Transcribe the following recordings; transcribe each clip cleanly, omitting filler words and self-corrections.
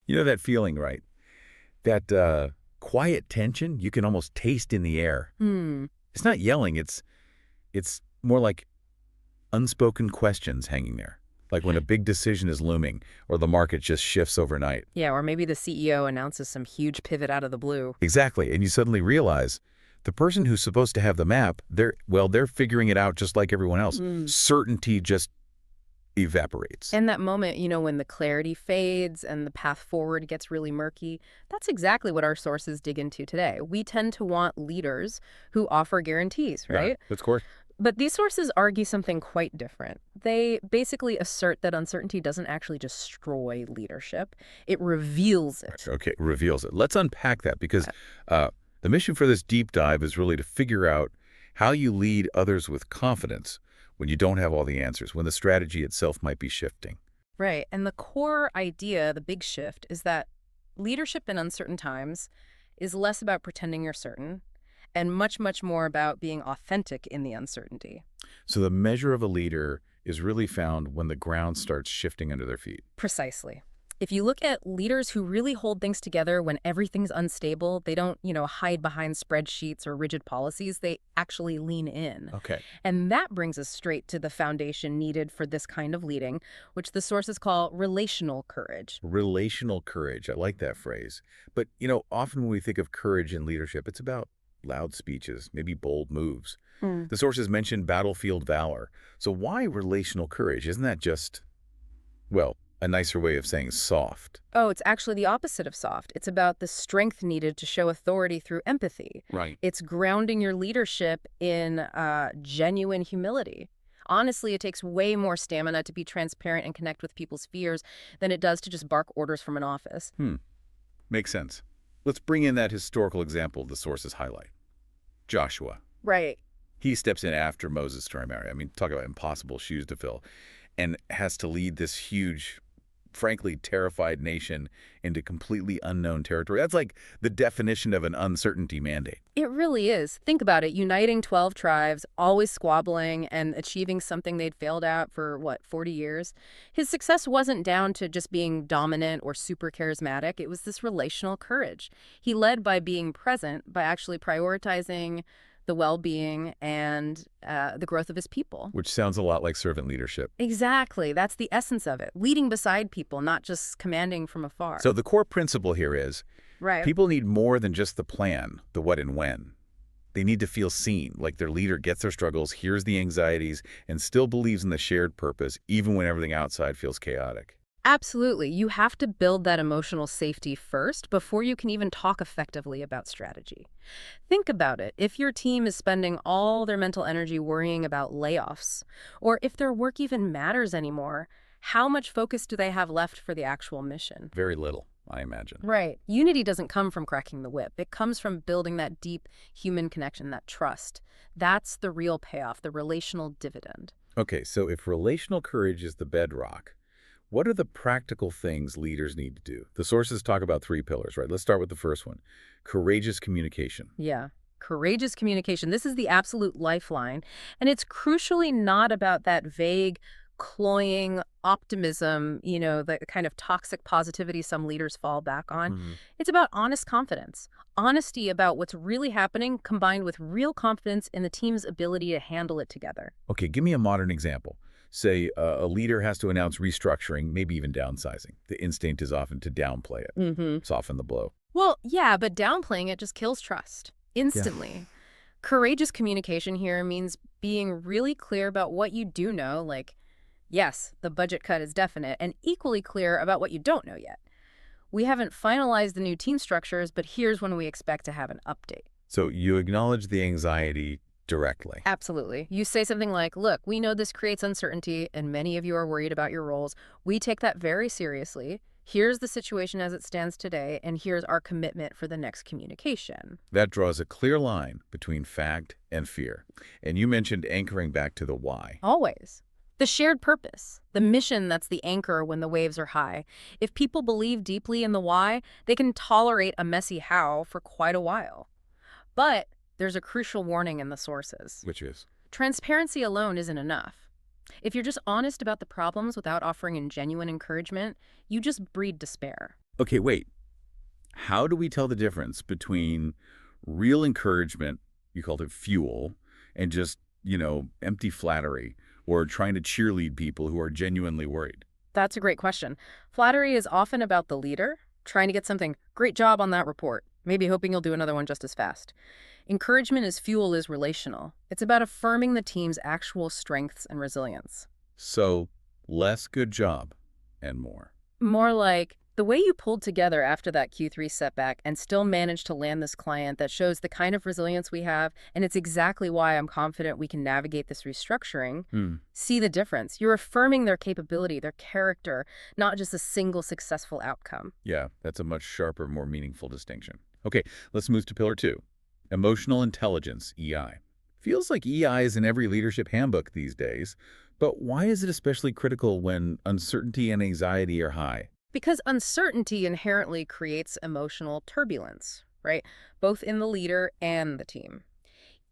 You know that feeling, right? That quiet tension you can almost taste in the air. Hmm. It's not yelling, it's more like unspoken questions hanging there. Like when a big decision is looming or the market just shifts overnight. Yeah, or maybe the CEO announces some huge pivot out of the blue. Exactly, and you suddenly realize the person who's supposed to have the map, they're figuring it out just like everyone else. Mm. Certainty just evaporates. And that moment, when the clarity fades and the path forward gets really murky, that's exactly what our sources dig into today. We tend to want leaders who offer guarantees, Yeah, right? that's course. But these sources argue something quite different. They basically assert that uncertainty doesn't actually destroy leadership. It reveals it. Okay, reveals it. Let's unpack that because Uh, the mission for this deep dive is really to figure out how you lead others with confidence when you don't have all the answers, when the strategy itself might be shifting. Right. And the core idea, the big shift, is that leadership in uncertain times is less about pretending you're certain and much, much more about being authentic in the uncertainty. So the measure of a leader is really found when the ground starts shifting under their feet. Precisely. If you look at leaders who really hold things together when everything's unstable, they don't, hide behind spreadsheets or rigid policies. They actually lean in. Okay. And that brings us straight to the foundation needed for this kind of leading, which the sources call relational courage. Relational courage. I like that phrase. But, often when we think of courage in leadership, it's about loud speeches, maybe bold moves. Mm. The sources mention battlefield valor. So why relational courage? Isn't that just, well, a nicer way of saying soft? Oh, it's actually the opposite of soft. It's about the strength needed to show authority through empathy. Right. It's grounding your leadership in genuine humility. Honestly, it takes way more stamina to be transparent and connect with people's fears than it does to just bark orders from an office. Makes sense. Let's bring in that historical example the sources highlight. Joshua. Right. He steps in after Moses to remarry. I mean, talk about impossible shoes to fill. And has to lead this huge, frankly, terrified nation into completely unknown territory. That's like the definition of an uncertainty mandate. It really is. Think about it. Uniting 12 tribes, always squabbling and achieving something they'd failed at for, 40 years. His success wasn't down to just being dominant or super charismatic. It was this relational courage. He led by being present, by actually prioritizing the well-being and the growth of his people. Which sounds a lot like servant leadership. Exactly. That's the essence of it. Leading beside people, not just commanding from afar. So the core principle here is Right. people need more than just the plan, the what and when. They need to feel seen, like their leader gets their struggles, hears the anxieties, and still believes in the shared purpose, even when everything outside feels chaotic. Absolutely. You have to build that emotional safety first before you can even talk effectively about strategy. Think about it. If your team is spending all their mental energy worrying about layoffs, or if their work even matters anymore, how much focus do they have left for the actual mission? Very little, I imagine. Right. Unity doesn't come from cracking the whip. It comes from building that deep human connection, that trust. That's the real payoff, the relational dividend. Okay, so if relational courage is the bedrock, what are the practical things leaders need to do? The sources talk about 3 pillars, right? Let's start with the first one, courageous communication. Yeah. Courageous communication. This is the absolute lifeline. And it's crucially not about that vague, cloying optimism, the kind of toxic positivity some leaders fall back on. Mhm. It's about honest confidence. Honesty about what's really happening combined with real confidence in the team's ability to handle it together. Okay, give me a modern example. Say a leader has to announce restructuring, maybe even downsizing. The instinct is often to downplay it, Mm-hmm. soften the blow. Well, yeah, but downplaying it just kills trust instantly. Courageous communication here means being really clear about what you do know, like, yes, the budget cut is definite, and equally clear about what you don't know yet. We haven't finalized the new team structures, but here's when we expect to have an update. So you acknowledge the anxiety directly. Absolutely. You say something like, look, we know this creates uncertainty, and many of you are worried about your roles. We take that very seriously. Here's the situation as it stands today, and here's our commitment for the next communication. That draws a clear line between fact and fear. And you mentioned anchoring back to the why. Always. The shared purpose, the mission that's the anchor when the waves are high. If people believe deeply in the why, they can tolerate a messy how for quite a while. But there's a crucial warning in the sources. Which is? Transparency alone isn't enough. If you're just honest about the problems without offering in genuine encouragement, you just breed despair. Okay, wait. How do we tell the difference between real encouragement, you called it fuel, and just, empty flattery or trying to cheerlead people who are genuinely worried? That's a great question. Flattery is often about the leader, trying to get something, great job on that report, maybe hoping you'll do another one just as fast. Encouragement as fuel is relational. It's about affirming the team's actual strengths and resilience. So, less good job and more. More like the way you pulled together after that Q3 setback and still managed to land this client that shows the kind of resilience we have, and it's exactly why I'm confident we can navigate this restructuring. Hmm. See the difference. You're affirming their capability, their character, not just a single successful outcome. Yeah, that's a much sharper, more meaningful distinction. Okay, let's move to pillar two. Emotional intelligence, EI. Feels like EI is in every leadership handbook these days, but why is it especially critical when uncertainty and anxiety are high? Because uncertainty inherently creates emotional turbulence, right? Both in the leader and the team.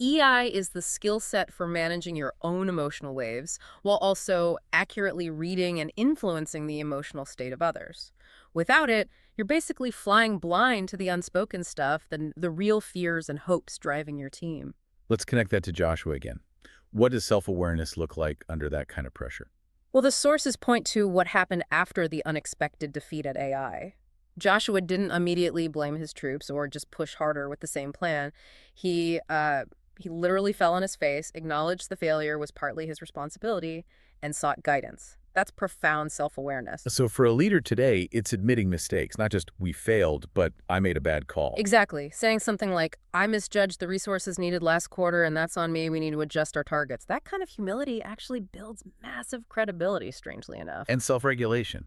EI is the skill set for managing your own emotional waves while also accurately reading and influencing the emotional state of others. Without it, you're basically flying blind to the unspoken stuff, the real fears and hopes driving your team. Let's connect that to Joshua again. What does self-awareness look like under that kind of pressure? Well, the sources point to what happened after the unexpected defeat at AI. Joshua didn't immediately blame his troops or just push harder with the same plan. He literally fell on his face, acknowledged the failure was partly his responsibility, and sought guidance. That's profound self-awareness. So for a leader today, it's admitting mistakes, not just we failed, but I made a bad call. Exactly. Saying something like, I misjudged the resources needed last quarter, and that's on me. We need to adjust our targets. That kind of humility actually builds massive credibility, strangely enough. And self-regulation,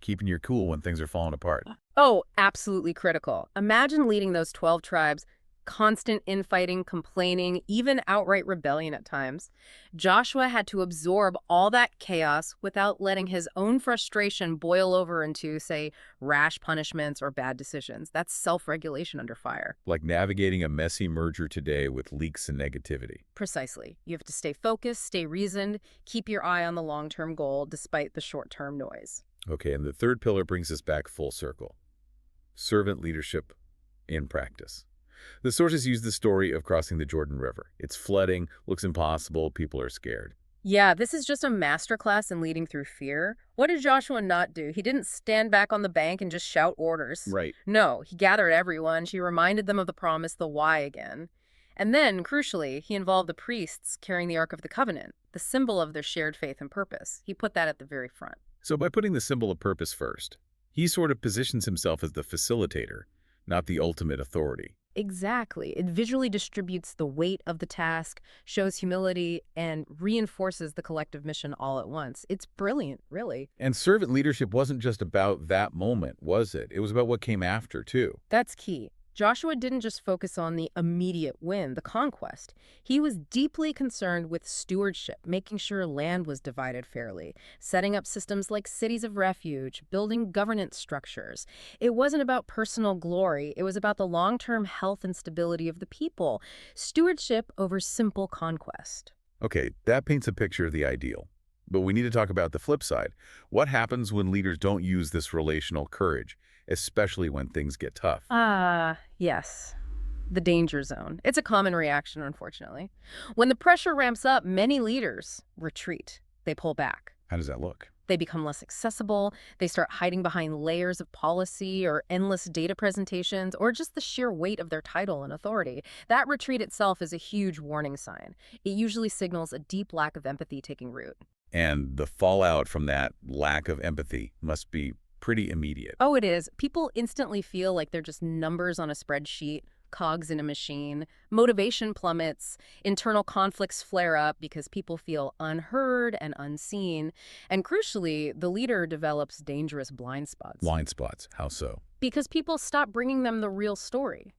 keeping your cool when things are falling apart. Oh, absolutely critical. Imagine leading those 12 tribes, constant infighting, complaining, even outright rebellion at times. Joshua had to absorb all that chaos without letting his own frustration boil over into, say, rash punishments or bad decisions. That's self-regulation under fire. Like navigating a messy merger today with leaks and negativity. Precisely. You have to stay focused, stay reasoned, keep your eye on the long-term goal despite the short-term noise. Okay, and the third pillar brings us back full circle. Servant leadership in practice. The sources use the story of crossing the Jordan River. It's flooding, looks impossible, people are scared. Yeah, this is just a masterclass in leading through fear. What did Joshua not do? He didn't stand back on the bank and just shout orders. Right. No, he gathered everyone. She reminded them of the promise, the why again. And then, crucially, he involved the priests carrying the Ark of the Covenant, the symbol of their shared faith and purpose. He put that at the very front. So by putting the symbol of purpose first, he sort of positions himself as the facilitator, not the ultimate authority. Exactly. It visually distributes the weight of the task, shows humility, and reinforces the collective mission all at once. It's brilliant, really. And servant leadership wasn't just about that moment, was it? It was about what came after, too. That's key. Joshua didn't just focus on the immediate win, the conquest. He was deeply concerned with stewardship, making sure land was divided fairly, setting up systems like cities of refuge, building governance structures. It wasn't about personal glory. It was about the long-term health and stability of the people. Stewardship over simple conquest. Okay, that paints a picture of the ideal. But we need to talk about the flip side. What happens when leaders don't use this relational courage, especially when things get tough? Yes. The danger zone. It's a common reaction, unfortunately. When the pressure ramps up, many leaders retreat. They pull back. How does that look? They become less accessible. They start hiding behind layers of policy or endless data presentations or just the sheer weight of their title and authority. That retreat itself is a huge warning sign. It usually signals a deep lack of empathy taking root. And the fallout from that lack of empathy must be pretty immediate. Oh, it is. People instantly feel like they're just numbers on a spreadsheet, cogs in a machine. Motivation plummets. Internal conflicts flare up because people feel unheard and unseen. And crucially, the leader develops dangerous blind spots. Blind spots, how so? Because people stop bringing them the real story.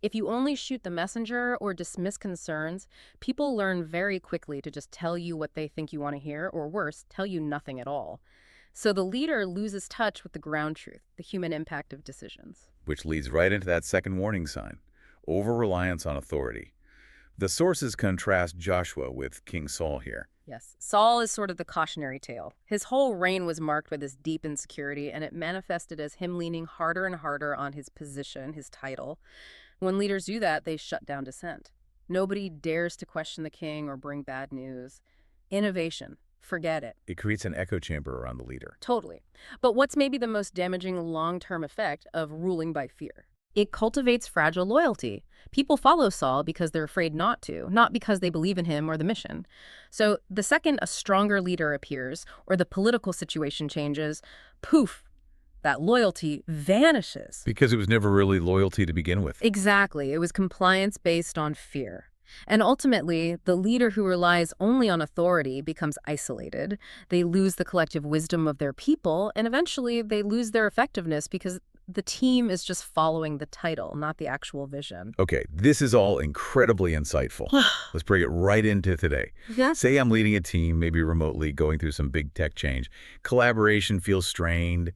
If you only shoot the messenger or dismiss concerns, people learn very quickly to just tell you what they think you want to hear, or worse, tell you nothing at all. So the leader loses touch with the ground truth, the human impact of decisions. Which leads right into that second warning sign, over-reliance on authority. The sources contrast Joshua with King Saul here. Yes, Saul is sort of the cautionary tale. His whole reign was marked by this deep insecurity, and it manifested as him leaning harder and harder on his position, his title. When leaders do that, they shut down dissent. Nobody dares to question the king or bring bad news. Innovation, forget it. It creates an echo chamber around the leader. Totally. But what's maybe the most damaging long-term effect of ruling by fear? It cultivates fragile loyalty. People follow Saul because they're afraid not to, not because they believe in him or the mission. So the second a stronger leader appears or the political situation changes, poof, that loyalty vanishes. Because it was never really loyalty to begin with. Exactly. It was compliance based on fear. And ultimately, the leader who relies only on authority becomes isolated. They lose the collective wisdom of their people, and eventually they lose their effectiveness because the team is just following the title, not the actual vision. Okay, this is all incredibly insightful. Let's bring it right into today. Yes. Say I'm leading a team, maybe remotely, going through some big tech change. Collaboration feels strained.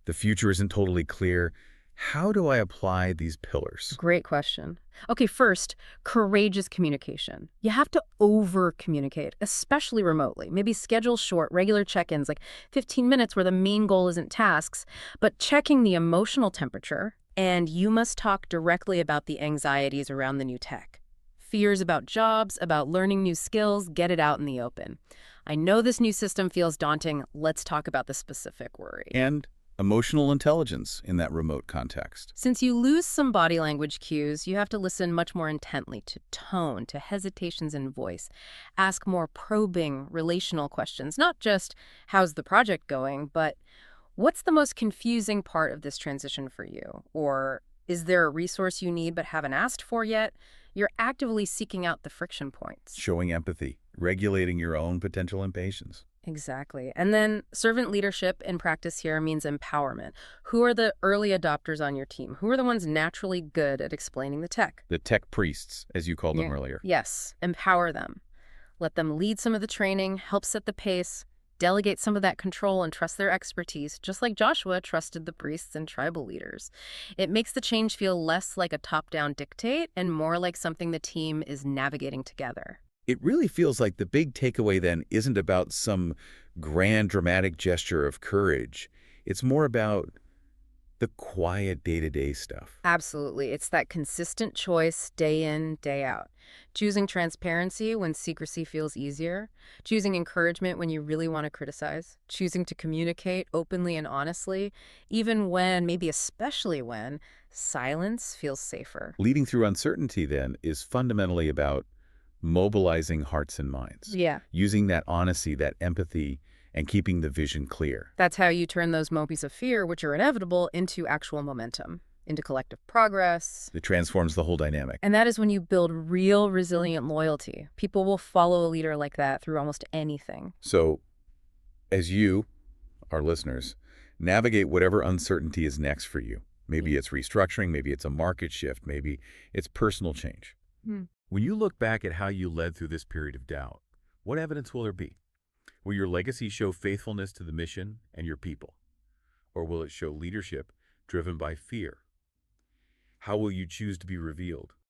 The future isn't totally clear. How do I apply these pillars? Great question. Okay, first, courageous communication. You have to over-communicate, especially remotely. Maybe schedule short, regular check-ins, like 15 minutes where the main goal isn't tasks, but checking the emotional temperature, and you must talk directly about the anxieties around the new tech. Fears about jobs, about learning new skills, get it out in the open. I know this new system feels daunting. Let's talk about the specific worry. And emotional intelligence in that remote context. Since you lose some body language cues, you have to listen much more intently to tone, to hesitations in voice. Ask more probing, relational questions, not just, how's the project going, but what's the most confusing part of this transition for you? Or is there a resource you need but haven't asked for yet? You're actively seeking out the friction points. Showing empathy, regulating your own potential impatience. Exactly. And then servant leadership in practice here means empowerment. Who are the early adopters on your team? Who are the ones naturally good at explaining the tech? The tech priests, as you called them Yeah. earlier. Yes, empower them. Let them lead some of the training, help set the pace, delegate some of that control, and trust their expertise, just like Joshua trusted the priests and tribal leaders. It makes the change feel less like a top-down dictate and more like something the team is navigating together. It really feels like the big takeaway then isn't about some grand dramatic gesture of courage. It's more about the quiet day-to-day stuff. Absolutely. It's that consistent choice day in, day out. Choosing transparency when secrecy feels easier. Choosing encouragement when you really want to criticize. Choosing to communicate openly and honestly, even when, maybe especially when, silence feels safer. Leading through uncertainty then is fundamentally about mobilizing hearts and minds. Yeah. Using that honesty, that empathy, and keeping the vision clear. That's how you turn those moments of fear, which are inevitable, into actual momentum, into collective progress. It transforms the whole dynamic. And that is when you build real, resilient loyalty. People will follow a leader like that through almost anything. So, as you, our listeners, navigate whatever uncertainty is next for you, maybe it's restructuring, maybe it's a market shift, maybe it's personal change. Hmm. When you look back at how you led through this period of doubt, what evidence will there be? Will your legacy show faithfulness to the mission and your people? Or will it show leadership driven by fear? How will you choose to be revealed?